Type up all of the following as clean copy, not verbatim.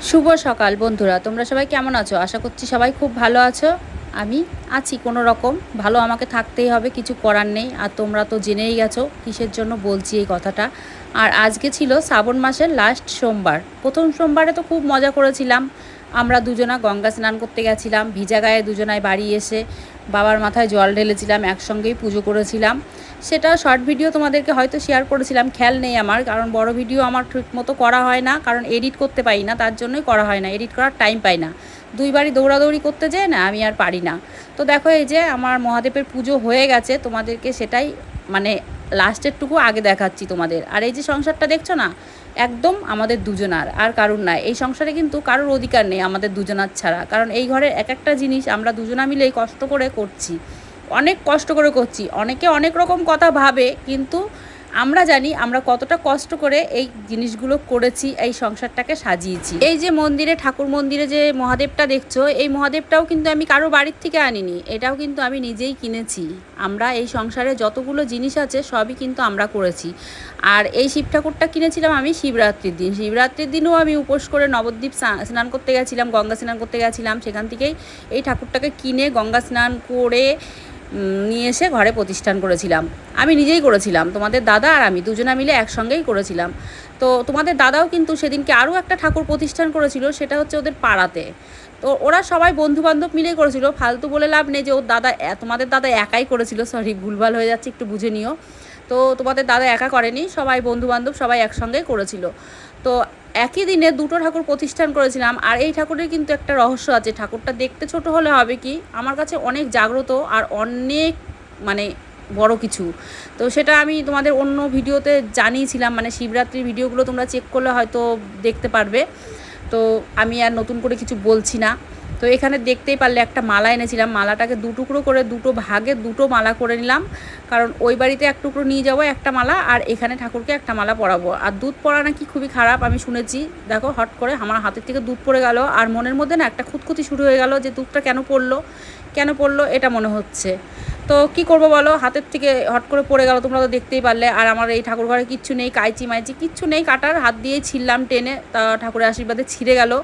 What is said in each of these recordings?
শুভ সকাল বন্ধুরা, তোমরা সবাই কেমন আছো? আশা করছি সবাই খুব ভালো আছো। আমি আছি কোনো রকম ভালো, আমাকে থাকতেই হবে, কিছু করার নেই। আর তোমরা তো জেনেই গেছো কিসের জন্য বলছি এই কথাটা। আর আজকে ছিল শ্রাবণ মাসের লাস্ট সোমবার। প্রথম সোমবারে তো খুব মজা করেছিলাম। আমরা দুজনা গঙ্গা স্নান করতে গেছিলাম, ভিজা গায়ে দুজনায় বাড়ি এসে বাবার মাথায় জল ঢেলেছিলাম, একসঙ্গেই পুজো করেছিলাম। সেটা শর্ট ভিডিও তোমাদেরকে হয়তো শেয়ার করেছিলাম, খেয়াল নেই আমার, কারণ বড় ভিডিও আমার ঠিক মতো করা হয় না, কারণ এডিট করতে পারি না, তার জন্যই করা হয় না, এডিট করার টাইম পাই না। দুইবারই দৌড়াদৌড়ি করতে যায় না, আমি আর পারি না। তো দেখো এই যে আমার মহাদেবের পুজো হয়ে গেছে, তোমাদেরকে সেটাই মানে লাস্টেরটুকু আগে দেখাচ্ছি তোমাদের। আর এই যে সংসারটা দেখছো না, একদম আমাদের দুজনার, আর কারুর না। এই সংসারে কিন্তু কারোর অধিকার নেই আমাদের দুজনার ছাড়া, কারণ এই ঘরের এক একটা জিনিস আমরা দুজনা মিলেই কষ্ট করে করছি, অনেক কষ্ট করে করছি। অনেকে অনেক রকম কথা ভাবে, কিন্তু আমরা জানি আমরা কতটা কষ্ট করে এই জিনিসগুলো করেছি, এই সংসারটাকে সাজিয়েছি। এই যে মন্দিরে, ঠাকুর মন্দিরে যে মহাদেবটা দেখছো, এই মহাদেবটাও কিন্তু আমি কারো বাড়ির থেকে আনিনি, এটাও কিন্তু আমি নিজেই কিনেছি। আমরা এই সংসারে যতগুলো জিনিস আছে সবই কিন্তু আমরা করেছি। আর এই শিব ঠাকুরটা কিনেছিলাম আমি শিবরাত্রির দিন। শিবরাত্রির দিনও আমি উপোস করে নবদ্বীপ স্নান করতে গেছিলাম, গঙ্গা স্নান করতে গেছিলাম। সেখান থেকেই এই ঠাকুরটাকে কিনে গঙ্গা স্নান করে নিয়ে এসে ঘরে প্রতিষ্ঠান করেছিলাম। আমি নিজেই করেছিলাম, তোমাদের দাদা আর আমি দুজনা মিলে একসঙ্গেই করেছিলাম। তো তোমাদের দাদাও কিন্তু সেদিনকে আরও একটা ঠাকুর প্রতিষ্ঠান করেছিল, সেটা হচ্ছে ওদের পাড়াতে। তো ওরা সবাই বন্ধুবান্ধব মিলেই করেছিল, ফালতু বলে লাভ নেই যে ওর দাদা, তোমাদের দাদা একাই করেছিল, সরি ভুলভাল হয়ে যাচ্ছে, একটু বুঝে নিও। তো তোমাদের দাদা একা করেনি, সবাই বন্ধুবান্ধব সবাই একসঙ্গেই করেছিল। তো একই দিনে দুটো ঠাকুর প্রতিষ্ঠান করেছিলাম। আর এই ঠাকুরের কিন্তু একটা রহস্য আছে, ঠাকুরটা দেখতে ছোট হলে হবে কি, আমার কাছে অনেক জাগ্রত আর অনেক মানে বড় কিছু। তো সেটা আমি তোমাদের অন্য ভিডিওতে জানিয়েছিলাম, মানে শিবরাত্রির ভিডিওগুলো তোমরা চেক করলে হয়তো দেখতে পারবে। তো আমি আর নতুন করে কিছু বলছি না। তো এখানে দেখতেই পারলে একটা মালা এনেছিলাম, মালাটাকে দুটুকরো করে দুটো ভাগে দুটো মালা করে নিলাম, কারণ ওই বাড়িতে এক টুকরো নিয়ে যাবো একটা মালা, আর এখানে ঠাকুরকে একটা মালা পরাবো। আর দুধ পড়া নাকি খুবই খারাপ আমি শুনেছি। দেখো হট করে আমার হাতের থেকে দুধ পড়ে গেল, আর মনের মধ্যে না একটা খুঁতখুঁতি শুরু হয়ে গেল যে দুধটা কেন পড়লো এটা মনে হচ্ছে। তো কি করব বলো, হাতের থেকে হট করে পড়ে গেল, তোমরা তো দেখতেই পারলে। আর আমার এই ঠাকুর ঘরে কিচ্ছু নেই, কাইচি মাইচি কিচ্ছু নেই কাটার, হাত দিয়েই ছিললাম টেনে, তা ঠাকুরের আশীর্বাদে ছিঁড়ে গেল।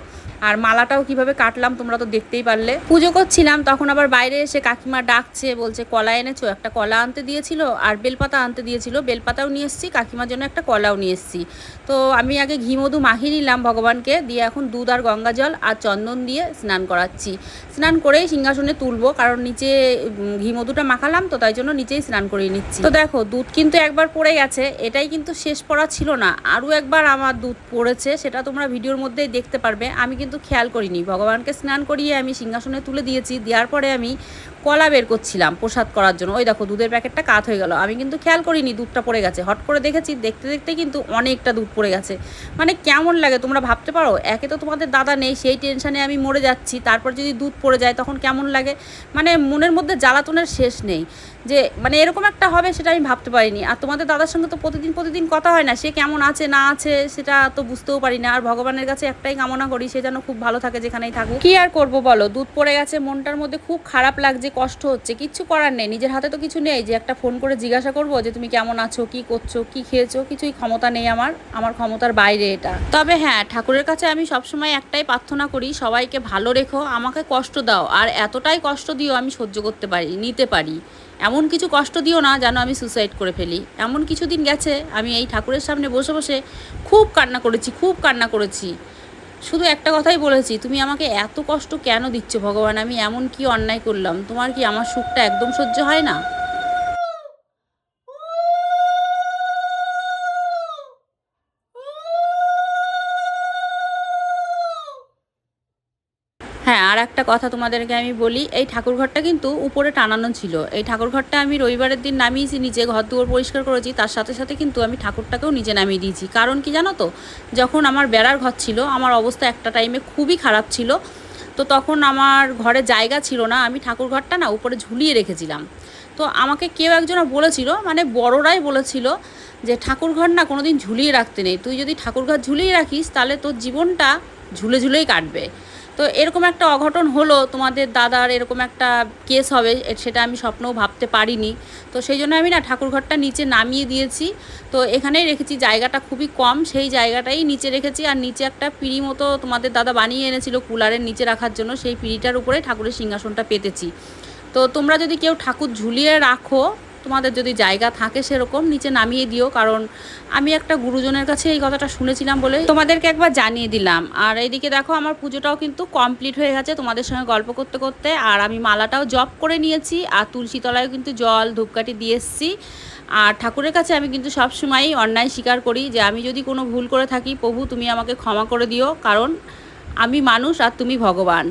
আর মালাটাও কিভাবে কাটলাম তোমরা তো দেখতেই পারলে। পুজো করছিলাম তখন আবার বাইরে এসে কাকিমা ডাকছে, বলছে কলা এনেছো, একটা কলা আনতে দিয়েছিল আর বেলপাতা আনতে দিয়েছিল, বেলপাতাও নিয়ে এসেছি, কাকিমার জন্য একটা কলাও নিয়ে এসেছি। তো আমি আগে ঘি মধু মাখিয়ে নিলাম ভগবানকে, দিয়ে এখন দুধ আর গঙ্গা জল আর চন্দন দিয়ে স্নান করাচ্ছি। স্নান করেই সিংহাসনে তুলবো, কারণ নিচে ঘি মধুটা মাখালাম তো, তাই জন্য নিচেই স্নান করিয়ে নিচ্ছি। তো দেখো দুধ কিন্তু একবার পড়ে গেছে, এটাই কিন্তু শেষ পড়া ছিল না, আরও একবার আমার দুধ পড়েছে, সেটা তোমরা ভিডিওর মধ্যেই দেখতে পারবে। আমি কিন্তু খেয়াল করিনি, ভগবানকে স্নান করিয়ে আমি সিংহাসনে তুলে দিয়েছি। দেওয়ার পরে আমি কলা বের করছিলাম প্রসাদ করার জন্য, ওই দেখো দুধের প্যাকেটটা কাত হয়ে গেল, আমি কিন্তু খেয়াল করিনি দুধটা পড়ে গেছে, হট করে দেখেছি, দেখতে দেখতে কিন্তু অনেকটা দুধ পড়ে গেছে। মানে কেমন লাগে তোমরা ভাবতে পারো, একে তো তোমাদের দাদা নেই, সেই টেনশানে আমি মরে যাচ্ছি, তারপর যদি দুধ পড়ে যায় তখন কেমন লাগে। মানে মনের মধ্যে জ্বালাতনের শেষ নেই, যে মানে এরকম একটা হবে সেটা আমি ভাবতে পারিনি। আর তোমাদের দাদার সঙ্গে তো প্রতিদিন কথা হয় না, সে কেমন আছে না আছে সেটা তো বুঝতেও পারি না। আর ভগবানের কাছে একটাই কামনা করি, সে যেন খুব ভালো থাকে যেখানেই থাকুক। কি আর করবো বলো, দুধ পড়ে গেছে, মনটার মধ্যে খুব খারাপ লাগছে, কষ্ট হচ্ছে, কিচ্ছু করার নেই, নিজের হাতে তো কিছু নেই যে একটা ফোন করে জিজ্ঞাসা করবো যে তুমি কেমন আছো, কি করছো, কি খেয়েছো, কিছুই ক্ষমতা নেই আমার ক্ষমতার বাইরে এটা। তবে হ্যাঁ, ঠাকুরের কাছে আমি সবসময় একটাই প্রার্থনা করি, সবাইকে ভালো রেখো, আমাকে কষ্ট দাও, আর এতটাই কষ্ট দিও আমি সহ্য করতে পারি, নিতে পারি। এমন কিছু কষ্ট দিও না যেন আমি সুসাইড করে ফেলি। এমন কিছু দিন গেছে আমি এই ঠাকুরের সামনে বসে বসে খুব কান্না করেছি। শুধু একটা কথাই বলেছি, তুমি আমাকে এত কষ্ট কেন দিচ্ছ ভগবান, আমি এমন কি অন্যায় করলাম, তোমার কি আমার সুখটা একদম সহ্য হয় না? হ্যাঁ, আর একটা কথা তোমাদেরকে আমি বলি, এই ঠাকুরঘরটা কিন্তু উপরে টানানো ছিল, এই ঠাকুরঘরটা আমি রবিবারের দিন নামিয়েছি নিচে, ঘর দুয়ার পরিষ্কার করেছি, তার সাথে সাথে কিন্তু আমি ঠাকুরটাকেও নিচে নামিয়ে দিয়েছি। কারণ কি জানো তো, যখন আমার বেড়ার ঘর ছিল, আমার অবস্থা একটা টাইমে খুবই খারাপ ছিল, তো তখন আমার ঘরে জায়গা ছিল না, আমি ঠাকুরঘরটা না উপরে ঝুলিয়ে রেখেছিলাম। তো আমাকে কেউ একজন বলেছিল, মানে বড়রাই বলেছিল, যে ঠাকুরঘর না কোনো দিন ঝুলিয়ে রাখতে নেই, তুই যদি ঠাকুরঘর ঝুলিয়ে রাখিস তাহলে তোর জীবনটা ঝুলে ঝুলেই কাটবে। তো এরকম একটা অঘটন হলো, তোমাদের দাদার এরকম একটা কেস হবে সেটা আমি স্বপ্নেও ভাবতে পারিনি। তো সেই জন্য আমি না ঠাকুরঘরটা নিচে নামিয়ে দিয়েছি। তো এখানেই রেখেছি, জায়গাটা খুবই কম, সেই জায়গাটাই নিচে রেখেছি। আর নিচে একটা পিঁড়ি মতো তোমাদের দাদা বানিয়ে এনেছিল কুলারের নিচে রাখার জন্য, সেই পিঁড়িটার উপরে ঠাকুরের সিংহাসনটা পেতেছি। তো তোমরা যদি কেউ ঠাকুর ঝুলিয়ে রাখো, তোমাদের যদি জায়গা থাকে সেরকম, নিচে নামিয়ে দিও। কারণ আমি একটা গুরুজনের কাছে এই কথাটা শুনেছিলাম বলে তোমাদেরকে একবার জানিয়ে দিলাম। আর এইদিকে দেখো আমার পুজোটাও কিন্তু কমপ্লিট হয়ে গেছে তোমাদের সঙ্গে গল্প করতে করতে। আর আমি মালাটাও জপ করে নিয়েছি, আর তুলসী তলায়ও কিন্তু জল ধূপকাঠি দিয়ে এসেছি। আর ঠাকুরের কাছে আমি কিন্তু সবসময়ই অন্যায় স্বীকার করি যে আমি যদি কোনো ভুল করে থাকি, প্রভু তুমি আমাকে ক্ষমা করে দিও, কারণ আমি মানুষ আর তুমি ভগবান।